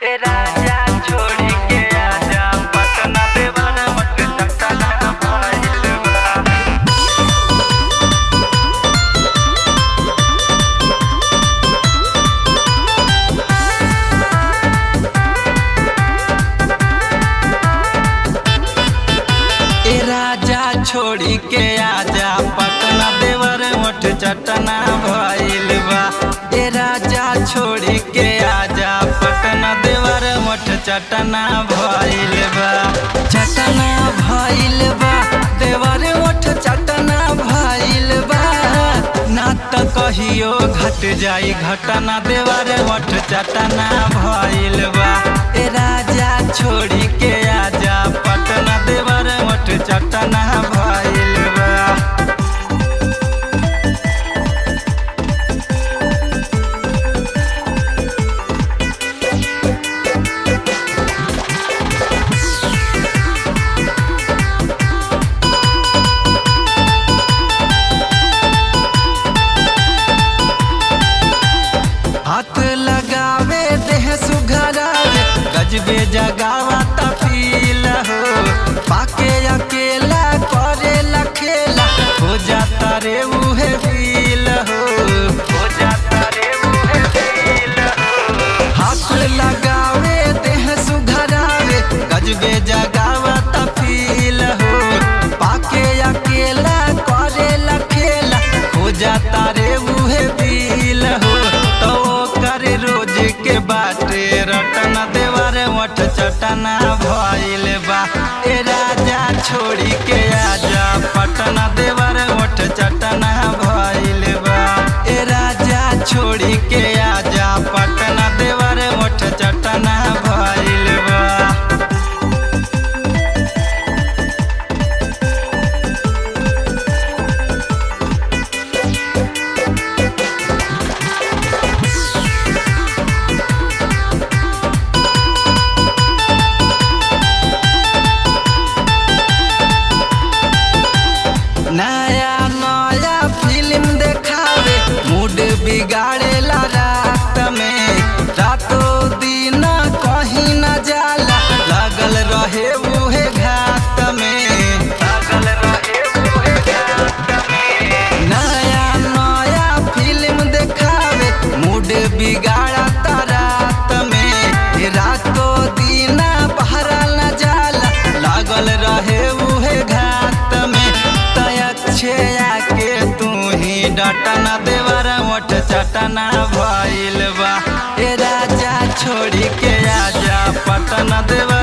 ए राजा छोड़ी के आजा पटना देवाना मत टकटना भइल बा। ए राजा छोड़ी के आजा पटना देवर मठ चटना भइल बा। ए राजा छोड़ी के आजा पटना देवर मठ चटना भइल बा। चटना भइल बा देवर मठ चटना भइल बा। ना त कहियो घट जाई घटना देवर मठ चटना भइल बा। ए राजा छोड़ी के आजा पटना देवर मठ चटना भइल बा। हाथ लगावे देह सुघरावे गजबे जगावा तफील हो। पाके अकेला करेला खेला हो जाता रे उहे फील हो जाता रे उहे फील हो। हाथ लगावे देह सुघरावे गजबे जगावा तफील हो। पाके अकेला करेला खेला हो जाता रे उहे फील हो। तो करे रोज के बाटे रटना देवर मठ चटना भइल बा। ए राजा छोड़ी के आजा पटना देवर मठ चटना भइल बा। ए राजा छोड़ी के आजा पटना देवर मठ चटना भइल बा। नया नया फिल्म देखावे मूड बिगाड़ेला रात में। रातों दिन कहीं न जाला लगल रहे उहे घात में। लगल रहे उहे घात में। नया नया फिल्म देखावे मूड बिगाड़ता रात में। रातों दिन बहरा न जाला लागल रहे उहे घात में। आके तू ही डटना देवर मठ चटना भइल बा। ए राजा छोड़ी के आजा पटना देवर